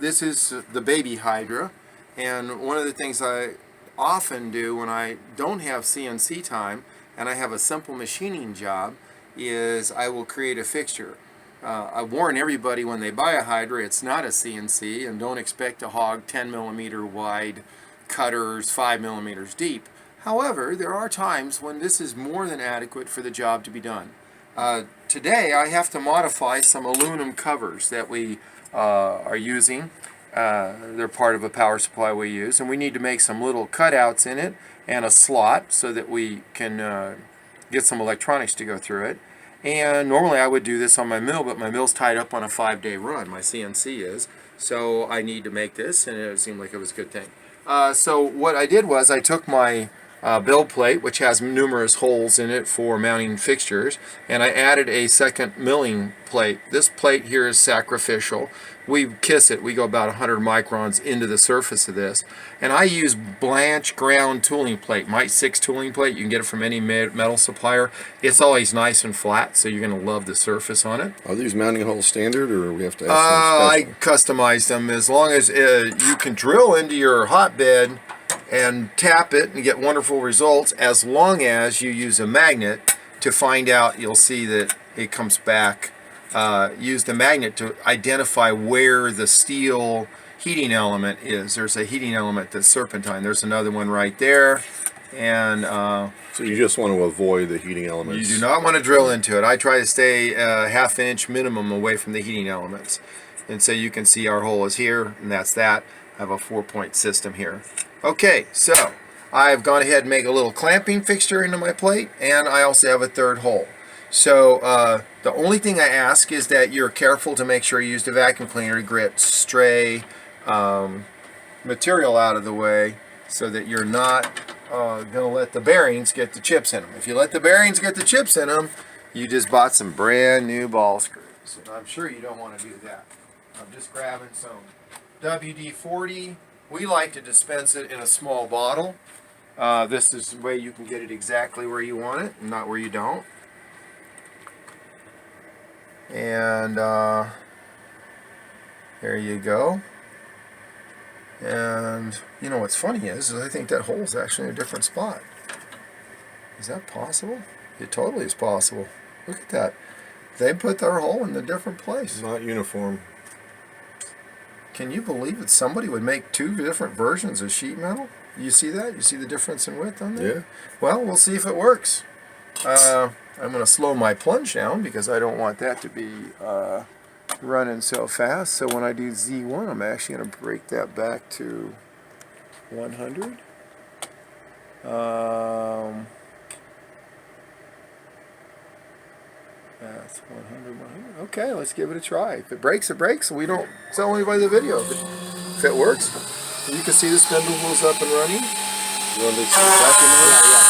this is the baby Hydra, and one of the things I often do when I don't have CNC time and I have a simple machining job is I will create a fixture. I warn everybody when they buy a Hydra, it's not a CNC, and don't expect to hog 10 millimeter wide cutters 5 millimeters deep. However, there are times when this is more than adequate for the job to be done. Today I have to modify some aluminum covers that we are using. They're part of a power supply we use, and we need to make some little cutouts in it and a slot so that we can get some electronics to go through it. And normally I would do this on my mill, but my mill's tied up on a 5-day run, my CNC is, so I need to make this, and it seemed like it was a good thing. So what I did was I took my build plate, which has numerous holes in it for mounting fixtures, and I added a second milling plate. This plate here is sacrificial. We kiss it. We go about 100 microns into the surface of this, and I use Blanch ground tooling plate, Mite 6 tooling plate. You can get it from any metal supplier. It's always nice and flat, so you're going to love the surface on it. Are these mounting holes standard, or we have to add I customize them as long as you can drill into your hotbed and tap it and get wonderful results, as long as you use a magnet to find out. You'll see that it comes back. Use the magnet to identify where the steel heating element is. There's a heating element that's serpentine. There's another one right there. And so you just want to avoid the heating elements. You do not want to drill into it. I try to stay ½ inch minimum away from the heating elements. And so you can see our hole is here, and that's that. I have a 4-point system here. Okay, so I've gone ahead and made a little clamping fixture into my plate, and I also have a third hole. So the only thing I ask is that you're careful to make sure you use the vacuum cleaner to get stray material out of the way, so that you're not going to let the bearings get the chips in them. If you let the bearings get the chips in them, you just bought some brand new ball screws, and I'm sure you don't want to do that. I'm just grabbing some WD-40. We like to dispense it in a small bottle. This is the way you can get it exactly where you want it, and not where you don't. And there you go. And you know what's funny is I think that hole's actually in a different spot. Is that possible? It totally is possible. Look at that. They put their hole in a different place. Not uniform. Can you believe that somebody would make 2 different versions of sheet metal? You see that? You see the difference in width on there? Yeah. Well, we'll see if it works. I'm going to slow my plunge down because I don't want that to be running so fast. So when I do Z1, I'm actually going to break that back to 100. That's 100, 100. Okay, let's give it a try. If it breaks, it breaks. We don't tell anybody the video. If it works, you can see the spindle wheels up and running. You want this vacuum mode? Yeah.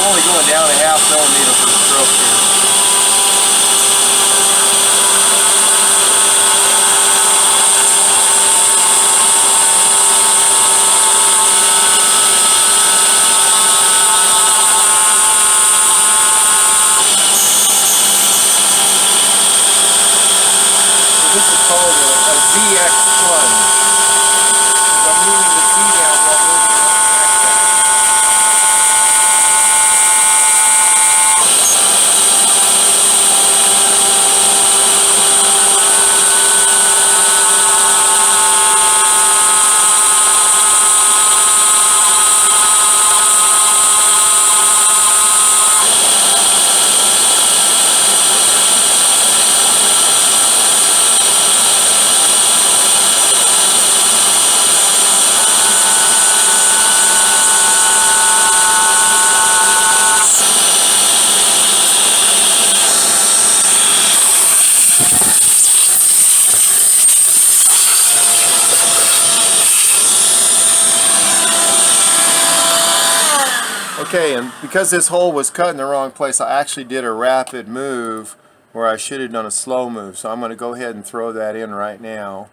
Only going down a ½ millimeter per stroke here. So this is called a VX plunge. I'm moving the Z down while moving the X down. Okay, and because this hole was cut in the wrong place, I actually did a rapid move where I should have done a slow move. So I'm going to go ahead and throw that in right now.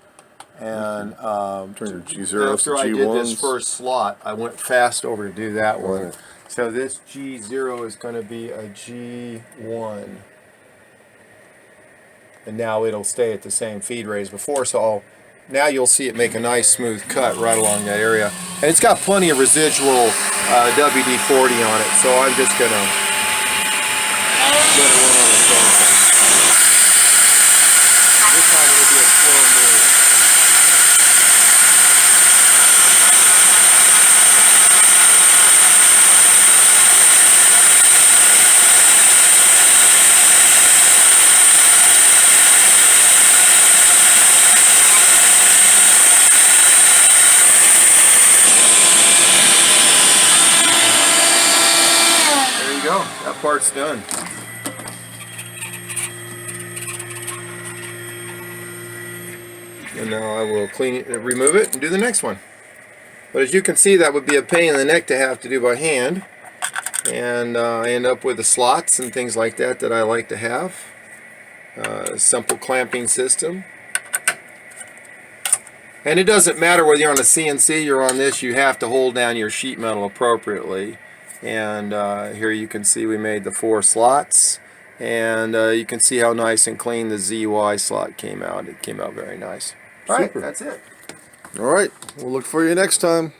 And Turn your G0s after to I did this G1s. first slot, I went fast over to do that one. Right. So this G0 is going to be a G1. And now it'll stay at the same feed rate as before. So now you'll see it make a nice smooth cut right along that area. And it's got plenty of residual WD-40 on it. So I'm just going to let it run on its own. This time it'll be a slow move. Go. That part's done. And now I will clean it, remove it, and do the next one. But as you can see, that would be a pain in the neck to have to do by hand. And I end up with the slots and things like that that I like to have. Simple clamping system. And it doesn't matter whether you're on a CNC or on this, you have to hold down your sheet metal appropriately. And here you can see we made the 4 slots, and you can see how nice and clean the ZY slot came out. It came out very nice. All right, Super. that's it. All right, we'll look for you next time.